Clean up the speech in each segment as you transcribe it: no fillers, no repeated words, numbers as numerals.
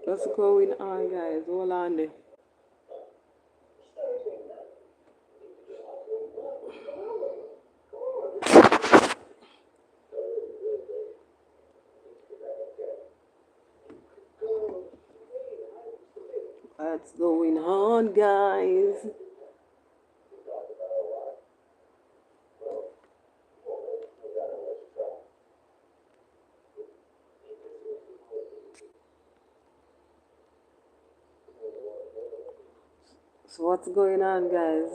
What's going on, guys? Hold on there. What's going on, guys? So what's going on, guys?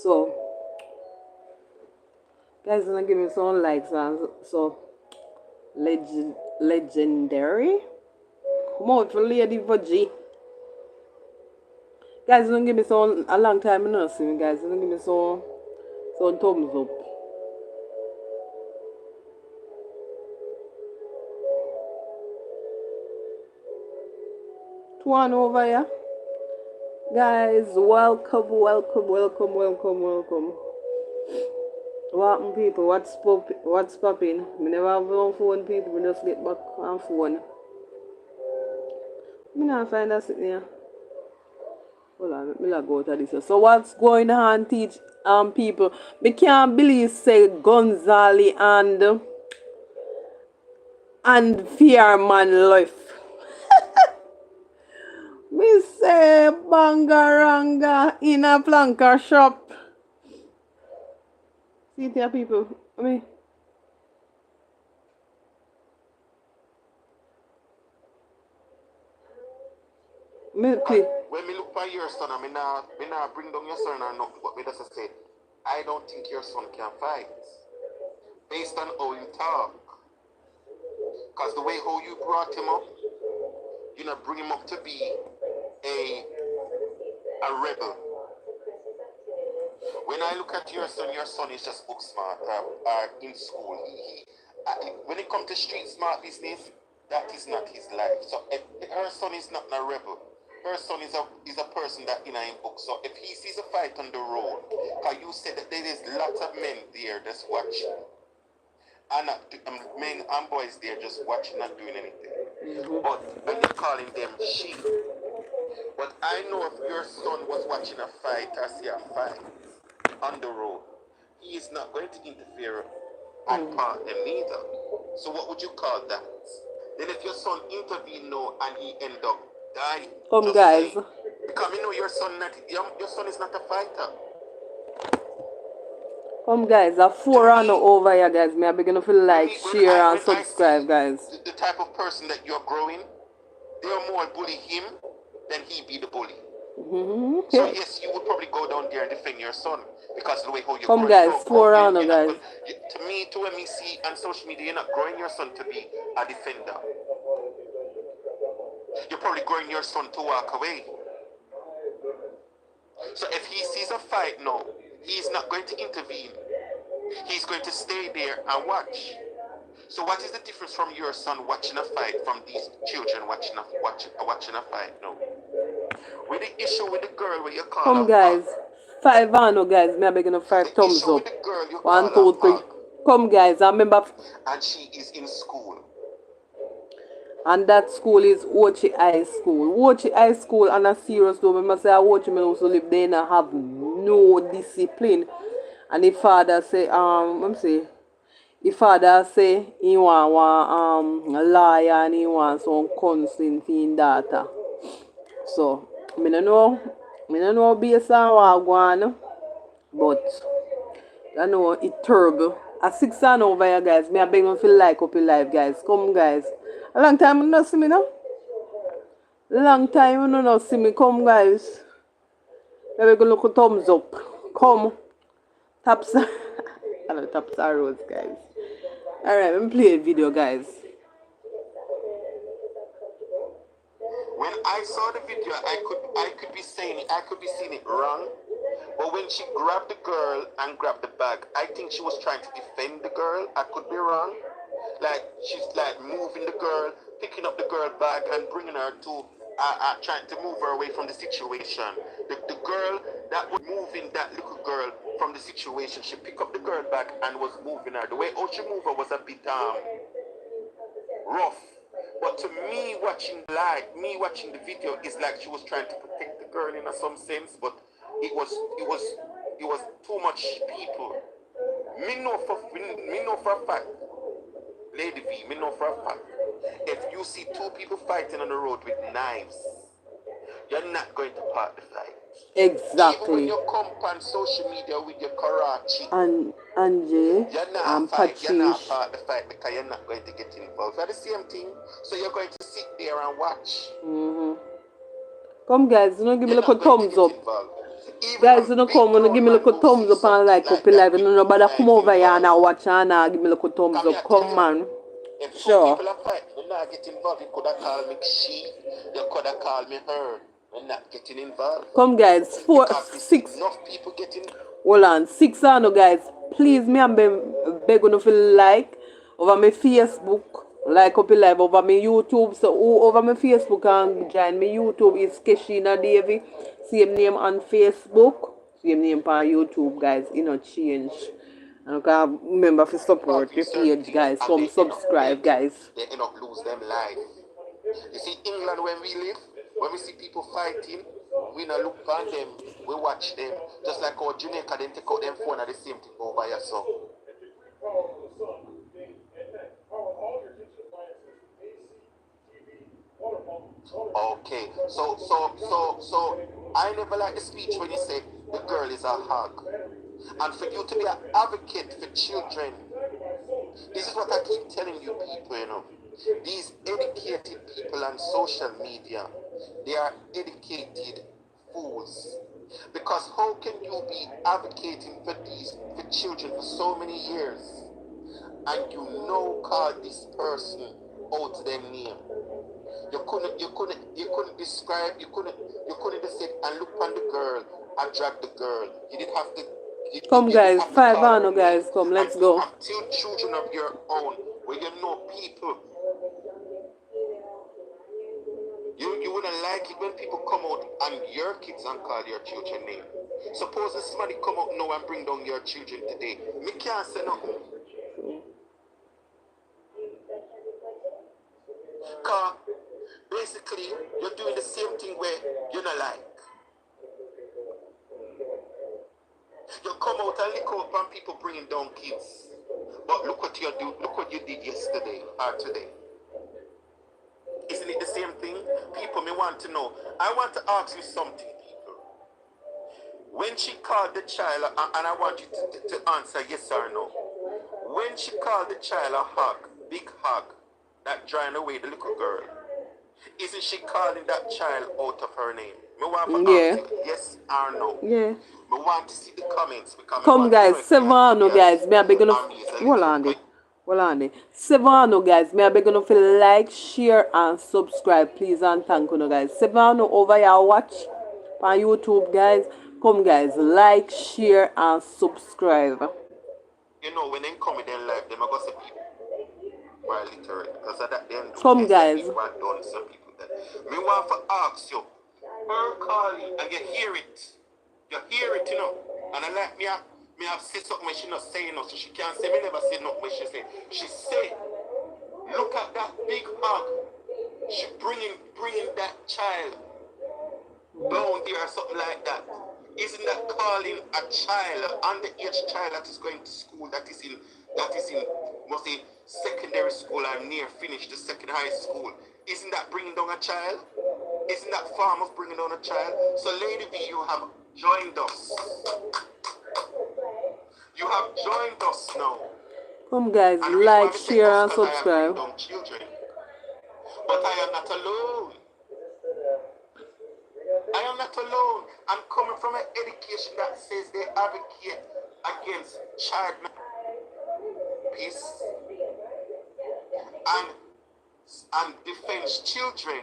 So, guys, gonna give me some likes, man. So, legendary. Come on, for lady for G. Guys, don't give me some a long time, you know, see me, guys. Don't give me some thumbs up. One over here. Guys, welcome, welcome, welcome, welcome, welcome. What happened, people? What's popping? Me never have no phone, people. We just get back on phone. Me not find that sitting here. Hold on, let me go out of this. So what's going on, teach people? Me can't believe say Gonzali and Fearman life. Me say Bangaranga in a flanker shop. See it here, people. I mean, when me look for your son, I mean, not bring down your son or nothing, but me just say, I don't think your son can fight. Based on how you talk. Because the way how you brought him up, you know, bring him up to be a rebel. When I look at your son is just book smart in school. When it comes to street smart business, that is not his life. So if her son is not a rebel, her son is a person that in book. So if he sees a fight on the road, because you said that there is lots of men there just watching. And men and boys there just watching, not doing anything. But when you're calling them sheep. But I know if your son was watching a fight or see a fight on the road, he is not going to interfere and part them neither. So what would you call that? Then if your son intervened now and he end up dying, guys. Because you know your son is not a fighter. Come guys, a 4 over here, guys. Me I begin to feel like, share and subscribe, guys. The type of person that you're growing, they're more bully him than he be the bully. So yes, you would probably go down there and defend your son because the way how you're growing. Guys, 4 guys. To me, to when we see on social media, you're not growing your son to be a defender. You're probably growing your son to walk away. So if he sees a fight now, he's not going to intervene. He's going to stay there and watch. So what is the difference from your son watching a fight from these children watching a fight now? With the issue with the girl where you call Come guys, 5 guys, me I begin to 5 thumbs up. 1, 2, 3. Come guys, I remember. And she is in school. And that school is Ochi High School. Ochi High School, and a serious though. I say Ochi men also live there and have no discipline. And the father say, the father say he want a lawyer and he want some consent for his daughter. So, I don't know based on what going, but I know it's terrible. At 6 over here, guys. Me I beg you feel like up your life, guys. Come, guys. A long time you not see me now. Long time you not see me. Come, guys. Maybe go look at thumbs up. Come. Taps. I know taps arrows, guys. Alright, let me play a video, guys. When I saw the video, I could be seeing it wrong. But when she grabbed the girl and grabbed the bag, I think she was trying to defend the girl. I could be wrong. Like she's like moving the girl, picking up the girl bag and bringing her to trying to move her away from the situation. The girl that was moving that little girl from the situation. She picked up the girl back and was moving her. The way how she moved her was a bit rough. But to me watching the video is like she was trying to protect the girl in some sense, but it was too much people. Me know for a fact, Lady V, me know for a fact, if you see two people fighting on the road with knives, you're not going to part the fight. Exactly. Even when you come on social media with your Karachi and Angie and You're not Patrice. part of the fight because you're not going to get involved. It's the same thing. So you're going to sit there and watch. Come guys, you know, give me a You're little not going to thumbs get up. involved. Even Guys, you a know, big come, you know, give me a grown man little who thumbs sees up and something like up like your live. that You with know, nobody come knife over here and I involved. watch and give me a little thumbs Come here, up. tell Come you, man. if two Sure. people are fighting, you're not getting involved. You could have called me she, you could have called me her. We're not getting involved. Come guys, Because we see 6. enough people getting. Hold on, 6 I know guys. Please me and beg on feel like over my Facebook, like up live over my YouTube. So who over my Facebook and join me YouTube is Keshina Davy. Same name on Facebook, same name on YouTube, guys. You know change. And you can remember to support the page, guys. Come subscribe, guys. They end up lose them life. You see, England when we live, when we see people fighting, we not look on them, we watch them. Just like our Jamaica, then take out them phone and the same thing over here. So okay. So I never like the speech when you say the girl is a hog. And for you to be an advocate for children, this is what I keep telling you people, you know. These educated people on social media, they are educated fools. Because how can you be advocating for children for so many years and you know call this person out their name? You couldn't describe, you couldn't just say and look on the girl and drag the girl. You didn't have to. Come You didn't guys, have to 5 call I her know name. guys. Come, let's And you go. have two children of your own where you know people. You wouldn't like it when people come out and your kids and call your children name. Suppose somebody come out now and bring down your children today. Me can't say nothing. Because basically you're doing the same thing where you're not like. You come out and lick out on people bringing down kids. But look what you do. Look what you did yesterday or today. Isn't it the same thing? People may want to know. I want to ask you something, people. When she called the child, and I want you to answer yes or no. When she called the child a hug, big hug, that drying away the little girl, isn't she calling that child out of her name? Me want to ask you yes or no. Yeah. Me want to see the comments because Come guys, Sevano guys, may I beg you hold on there. Hold on there. Sevano guys, may I beg you to like, share and subscribe please and thank you guys. Sevano over here watch on YouTube guys. Come guys, like, share and subscribe. You know when they come in their life, they must say people are literate because of that then come guys. people are done some people that. Me want to ask you, her calling and you hear it. You hear it, you know. And I like me have said something when she not saying nothing. So she can't say me never said nothing when she said. She said, look at that big hug. She bringing that child down there or something like that. Isn't that calling a child, underage child that is going to school, that is in must say secondary school or near finished the second high school? Isn't that bringing down a child? Isn't that farmers bringing down a child? So Lady V, you have joined us. You have joined us now. Come guys, like, share and subscribe. But I am not alone. I am not alone. I'm coming from an education that says they advocate against child peace and defense children.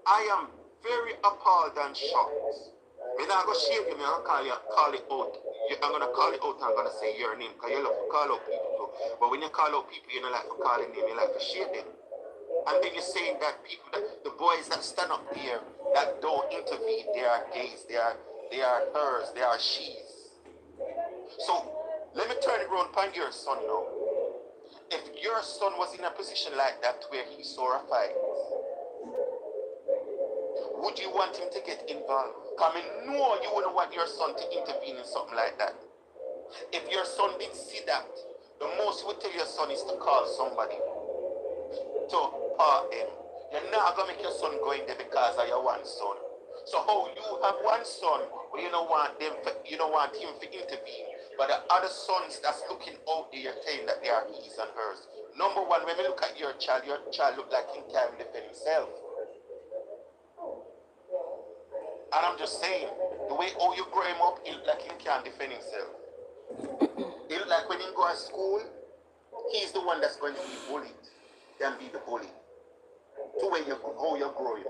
I am very appalled and shocked. I'm not going to shame you, I'm going to call it out. I'm going to call it out and I'm going to say your name because you love to call out people too. But when you call out people, you don't like to call their name, you like to shame them. And then you're saying that people, the boys that stand up here, that don't intervene, they are gays, they are hers, they are she's. So let me turn it around upon your son now. If your son was in a position like that where he saw a fight, would you want him to get involved? Come in, no, you wouldn't want your son to intervene in something like that. If your son did see that, the most you would tell your son is to call somebody to part him. You're not gonna make your son go in there because of your one son. So how you have one son, but you don't want him to intervene. But the other sons that's looking out there, you're saying that they are his and hers. Number one, when we look at your child look like he can't defend himself. And I'm just saying, the way how you grow him up, he look like he can't defend himself. He look like when he go to school, he's the one that's going to be bullied than be the bully. To how you're growing.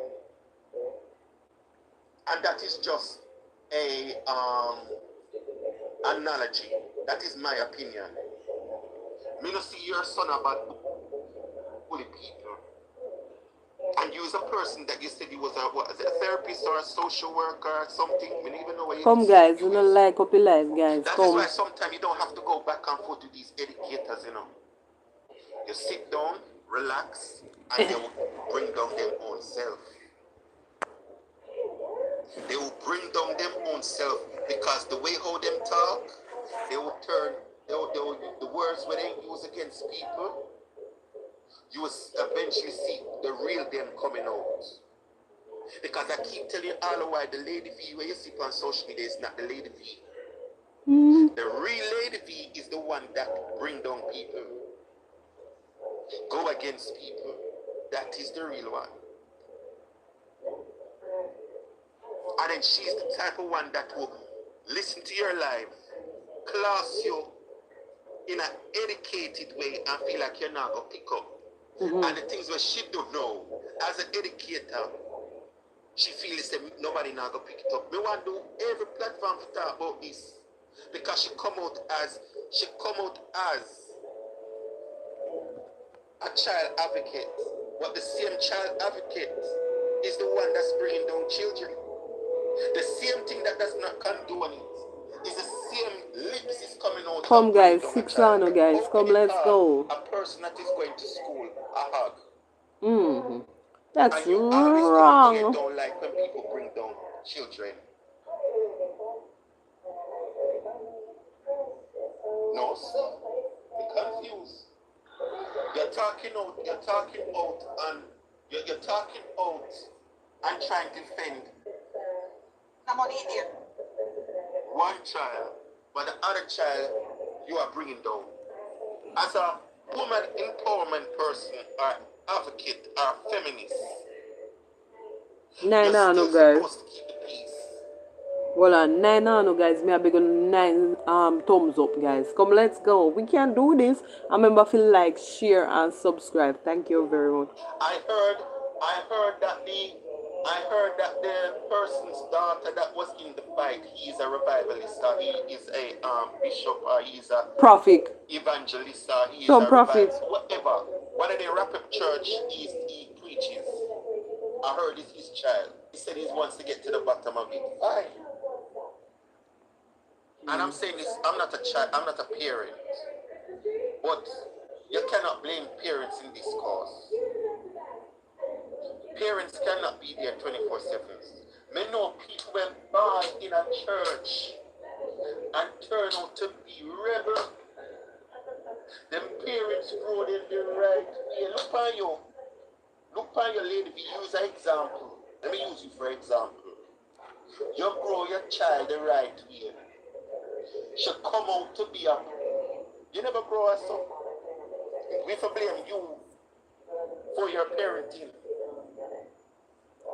And that is just a analogy. That is my opinion. Me no see your son about bully people. And you as a person that you said you was a therapist or a social worker or something. We don't even know what you Come guys, you know like up your life, guys. That Come. is why sometimes you don't have to go back and forth to these educators, you know. You sit down, relax, and they will bring down their own self. They will bring down their own self because the way how them talk, they will turn, the words when they use against people, you will eventually see the real them coming out. Because I keep telling you all the while, the Lady V where you see on social media is not the Lady V. The real Lady V is the one that bring down people, go against people. That is the real one. And then she's the type of one that will listen to your life, class you in an educated way and feel like you're not going to pick up. And the things that she don't know, as an educator, she feels that nobody not going to pick it up. We want to do every platform to talk about this. Because she come out as a child advocate. But the same child advocate is the one that's bringing down children. The same thing that does not condone it is the same lips is coming out. Come guys, 6 on guys. Come, let's go. A person that is going to school, a hug. That's and you wrong. You don't like when people bring down children. No, sir. You're confused. You're talking out, and trying to defend one child, but the other child you are bringing down. As a woman empowerment person, or advocate, or feminist, Nine you're no still guys. supposed to keep the peace. Well, 9 no guys. Me a big 9 thumbs up, guys. Come, let's go. We can do this. I remember feel like, share, and subscribe. Thank you very much. I heard that the person's daughter that was in the fight, he is a revivalist, or he is a bishop, or he is a prophet, evangelist, or he is some a prophet, whatever. One of the rapid church he preaches. I heard it's his child. He said he wants to get to the bottom of it. Fine. And I'm saying this, I'm not a child, I'm not a parent. But you cannot blame parents in this cause. Parents cannot be there 24/7. Me know people were born in a church and turn out to be rebel. Them parents grow in the right way. Look on you. Look on your lady. We use an example. Let me use you for example. You grow your child the right way. She come out to be a... You never grow a son. We have to blame you for your parenting.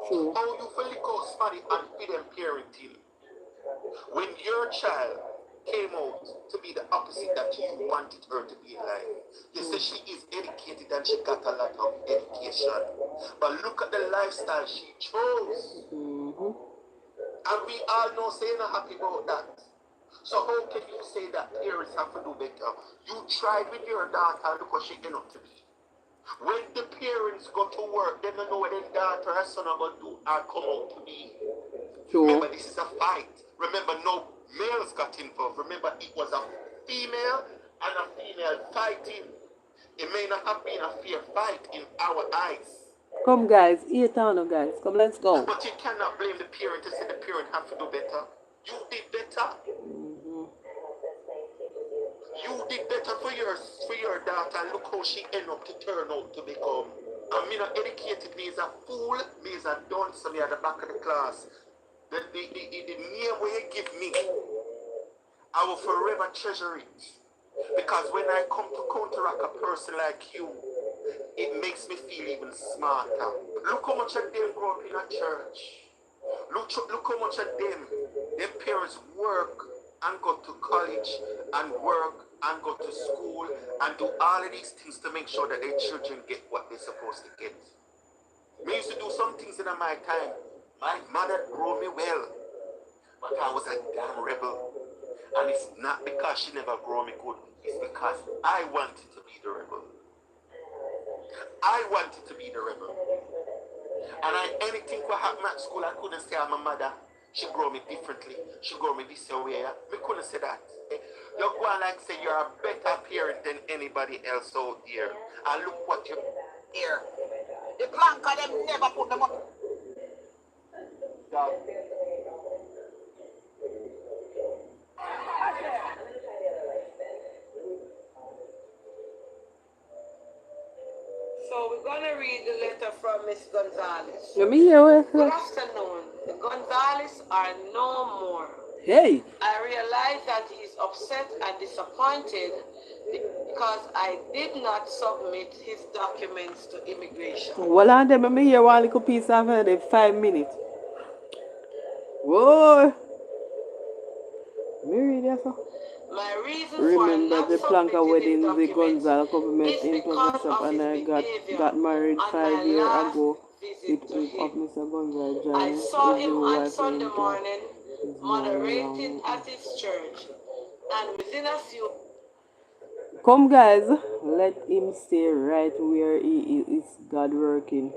True. How you feel like somebody and feed them parenting? When your child came out to be the opposite that you wanted her to be in life, you say she is educated and she got a lot of education. But look at the lifestyle she chose. And we all know saying not happy about that. So how can you say that parents have to do better? You tried with your daughter and look what she ended up to be. When the parents go to work, they don't know what their daughter or son are going to do or come out to be. True. Remember, this is a fight. Remember, no Males got involved. Remember, it was a female and a female fighting. It may not have been a fair fight in our eyes. Come guys, 8 guys. Come, let's go. But you cannot blame the parent and say the parent have to do better. You did better. You did better for your daughter. Look how she ended up to turn out to become. And me not educated, me is a fool, me is a dunce, me at the back of the class. The name where you give me, I will forever treasure it. Because when I come to counteract a person like you, it makes me feel even smarter. Look how much of them grow up in a church. Look how much of them parents work and go to college and work and go to school and do all of these things to make sure that their children get what they're supposed to get. We used to do some things in my time. My mother grew me well, but I was a damn rebel. And it's not because she never grew me good, it's because I wanted to be the rebel. I wanted to be the rebel. And anything what happened at school, I couldn't say I'm a mother. She grew me differently. She grew me this way. We couldn't say that. You go and like say you're a better parent than anybody else out there. And look what you here. The plank of them never put them up. So we're going to read the letter from Miss Gonzalez. Let me hear it. Good afternoon. The Gonzalez are no more. Hey. I realize that he is upset and disappointed because I did not submit his documents to immigration. Well, and then let me hear one little piece of it in 5 minutes. Whoa. Me read that, sir. My reason Remember for the not Planka submitting wedding, the Gonzalo couple met is in because Shop of and his I behavior got married on 5 my years last ago. visit It to was him. of Mr. Gonzalo I Johnny. saw His him new on wife Sunday went morning his moderating mom. at his church, and within a few. Come guys, let him stay right where he is. God working.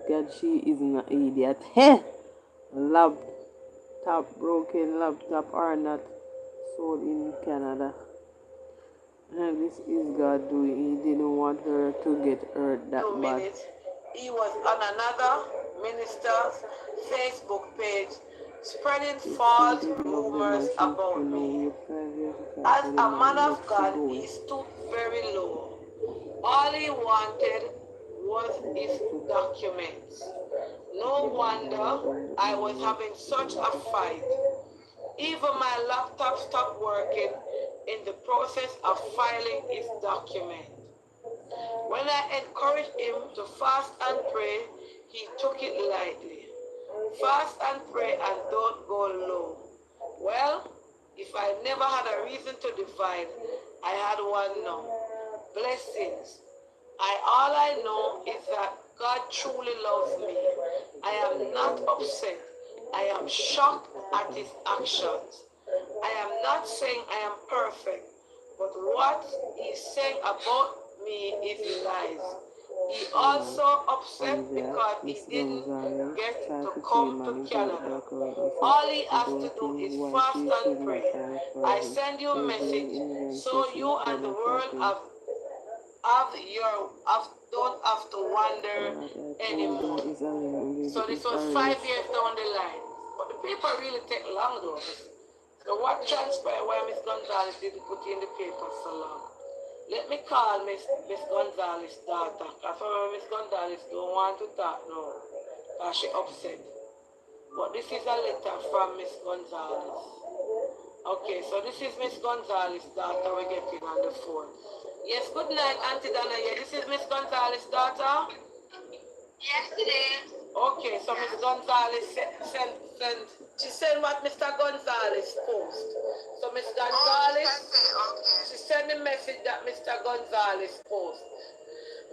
God, she is an idiot. Heh! Broken laptop are not sold in Canada. And this is God doing. He didn't want her to get hurt that 2 bad. minutes, he was on another minister's Facebook page spreading false rumors about me. As a man of God, he stooped very low. All he wanted was his documents. No wonder I was having such a fight. Even my laptop stopped working in the process of filing his document. When I encouraged him to fast and pray, he took it lightly. Fast and pray and don't go low. Well, if I never had a reason to divide, I had one now. Blessings. All I know is that God truly loves me. I am not upset. I am shocked at his actions. I am not saying I am perfect, but what he's saying about me is lies. He also upset because he didn't get to come to Canada. All he has to do is fast and pray. I send you a message so you and the world don't have to wonder anymore. So this was 5 years down the line. But the paper really take long though. So what transpired why Miss Gonzalez didn't put in the paper so long? Let me call Miss Gonzalez's daughter. Because Miss Gonzalez don't want to talk now. Because she upset. But this is a letter from Miss Gonzalez. Okay, so this is Miss Gonzalez's daughter we're getting on the phone. Yes, good night, Auntie Donna. Yeah, this is Miss Gonzalez's daughter? Yes, it is. Okay, so Miss Gonzalez she sent what Mr. Gonzalez post. So Miss Gonzalez, she sent a message that Mr. Gonzalez post.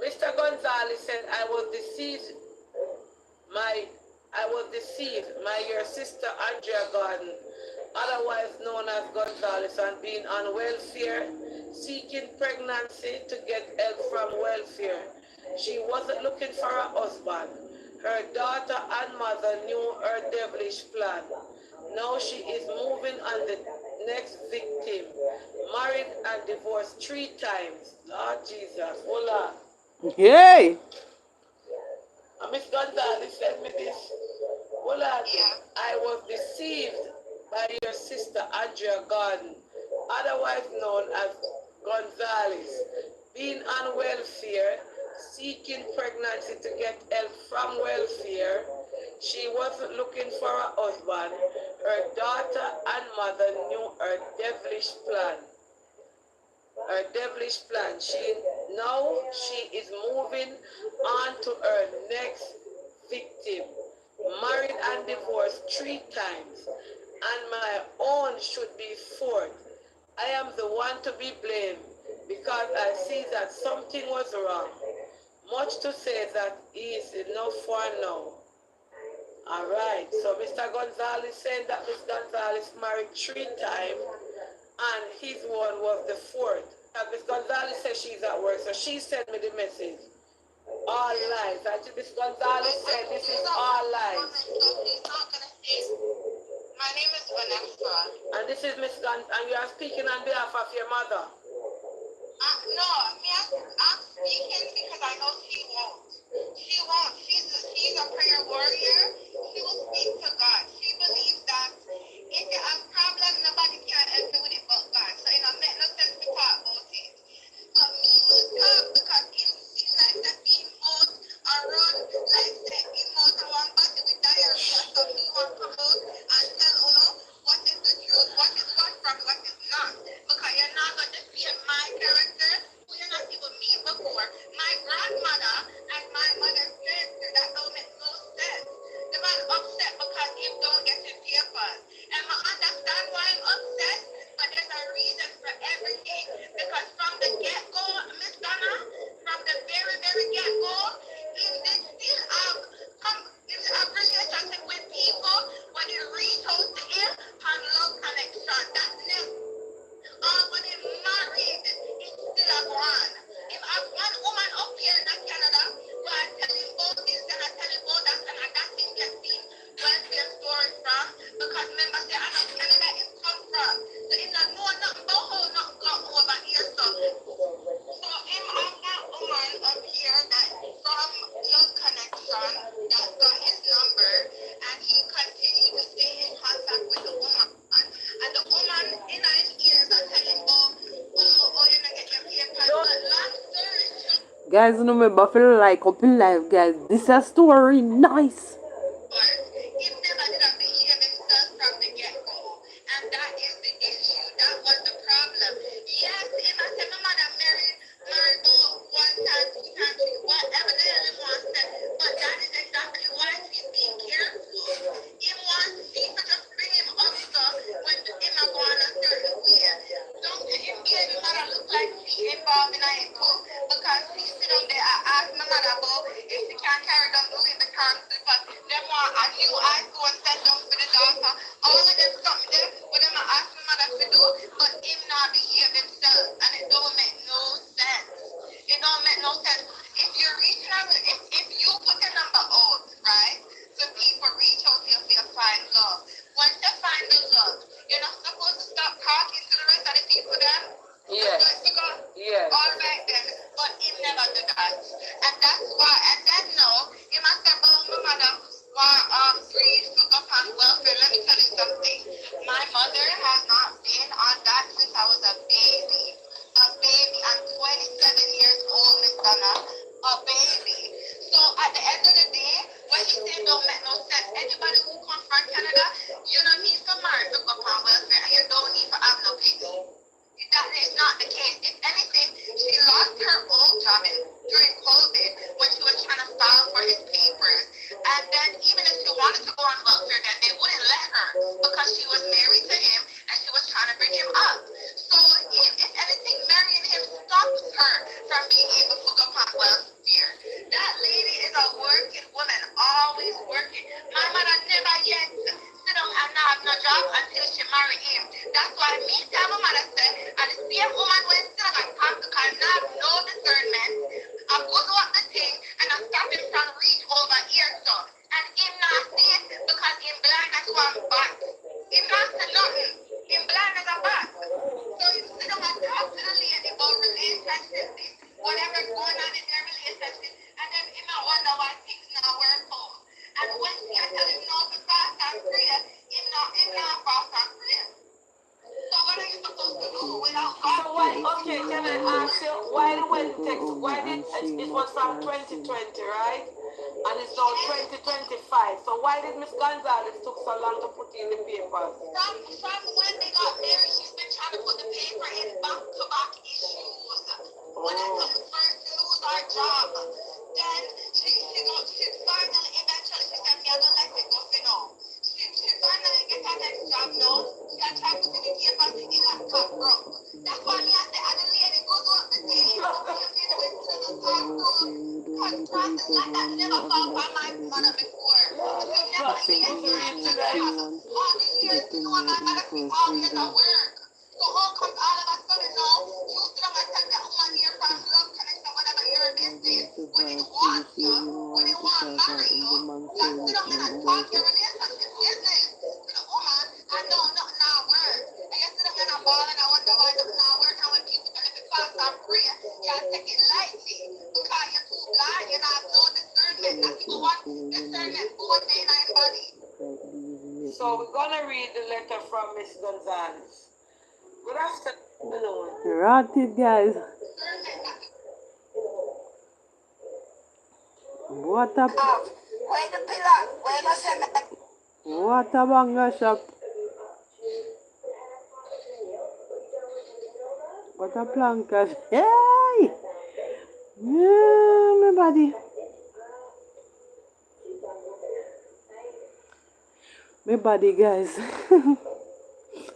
Mr. Gonzalez said, I was deceived. Your sister Andrea Gordon, otherwise known as Gonzalez, and being on welfare, seeking pregnancy to get help from welfare. She wasn't looking for a husband. Her daughter and mother knew her devilish plan. Now she is moving on the next victim. Married and divorced 3 times. Lord Jesus. Hold on. Yay! Miss Gonzalez sent me this. Hold on. Yeah. I was deceived by your sister Andrea Gordon, otherwise known as Gonzalez, being on welfare, seeking pregnancy to get help from welfare. She wasn't looking for a husband. Her daughter and mother knew her devilish plan. Now she is moving on to her next victim. Married and divorced 3 times, and my own should be 4th. I am the one to be blamed because I see that something was wrong. Much to say that is enough for now. All right, so Mr. Gonzalez saying that Miss Gonzalez married 3 times, and his one was the 4th. Miss Gonzalez says she's at work, so she sent me the message. All lies. And Miss Gonzalez said this is all lies. My name is Vanessa. And this is Miss Gonzalez, and you are speaking on behalf of your mother. No, I'm speaking because I know she won't. She won't. She's a prayer warrior. She will speak to God. She believes that if you have a problem, nobody can help you with it but God. So it don't make no sense to talk about it. But me will talk because in life that he knows I run like that he knows I want body with diarrhea. So me want to come out and tell Uno what is the truth, what is what from what is not. Because you're not going to see my character who you're not even meet before. My grandmother and my mother's sister, that don't make no sense. The man upset because he don't get his papers. And I understand why I'm upset, but there's a reason for everything. Because from the get-go, Miss Donna, from the very, very get-go, he did still have relationship with people when he reached out to him on love connection. That's it. When he married, it's still a one. If I have one woman up here in Canada, who I tell him about this and I tell him about that, and that thing gets seen welfare story from, because remember, say, I know Canada is come from. So he not know nothing about how nothing got over here. So him and that woman up here that from Love Connection that got his number, and he continued to stay in contact with the woman. And the woman in his ears are telling him, oh, you're not getting your papers. But long story short, Guys, remember to like up in life, guys. This is a story. Nice. he never did not behave himself from the get-go. And that is the issue. That was the problem. Yes, if I said my mother married one time, 2 times, 3, whatever the hell he wants to, but that is exactly why she's being careful. He wants people to just bring him up so when him a go on a certain way. Don't let him hear the mother look like she involved in it too. Because she sit down there and ask my mother about if she can carry down Louis Vuitton slippers. Them want a new iPhone set down for the daughter. All of them something there what them ask my mother to do, but him not behave himself. And it don't make no sense. It don't make no sense. If you're reaching out, if you put the number out, right? So people reach out to you to find love. Once you find the love, you're not supposed to stop talking to the rest of the people there. Yes. Yes. All right then, but he never did that. And that's why, and then no, he must have told my mother, free to go on welfare. Let me tell you something. My mother has not been on that since I was a baby. I'm 27 years old, Miss Donna. A baby. So at the end of the day, when you say don't make no sense, anybody who comes from Canada, you don't need to marry to go on welfare, and you don't need to have no pity. That is not the case. If anything, she lost her old job during COVID when she was trying to file for his papers. And then even if she wanted to go on welfare, then they wouldn't let her because she was married to him and she was trying to bring him up. So if anything, marrying him stops her from being able to go on welfare. That lady is a working woman, always working. My mother never yet sit down and not have no job until she married him. That's why me tell my mother said, and the same woman when sit down and talk to her, not no discernment. I go up the thing and I stop him from reach over here so. And him not see it because him blind as one back. Him not say nothing. Him him blind as a bat. So you sit down and talk to the lady about relationships, whatever's going on in their relationship, and then him I wonder why things not work out. And when she tell him not to fast and pray, him not fast and pray. So what are you supposed to do without God? So why, okay, can I ask you, why the wedding text, why did, it was from 2020, right? And it's now 2025. So why did Miss Gonzalez took so long to put in the papers? From when they got married, she's been trying to put the paper in back-to-back issues. When it comes first to lose our job, then she finally, eventually, she said, yeah, don't let it go for now. She finally get her next job now. She had tried to put the papers in the laptop broke. That's why me I say, and the lady goes up the day, you know, contracted like that, never found by my mother before. We never see anything like that. All the years, you know, my mother see all years of work. So all comes all of a sudden now, you still have to take that woman here from love connection, whatever your business, when it wants you, when it wants to marry you, you have to sit down and talk your relationship business to the woman, and know nothing not work. And you sit down and ball and I wonder why nothing not work, and when people tell you to fast and pray, you can't take it lightly, because you're too blind, you not know discernment, and people want discernment more than anybody. So we're gonna read the letter from Miss Gonzalez. Good afternoon. Rotted, guys. What a Where the pillar, where the cement. what a banga shop. What a plankas. Hey! Yeah, my body. My body, guys.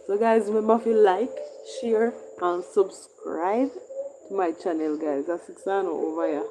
So guys, remember to like, share and subscribe to my channel, guys. That's 6 over here.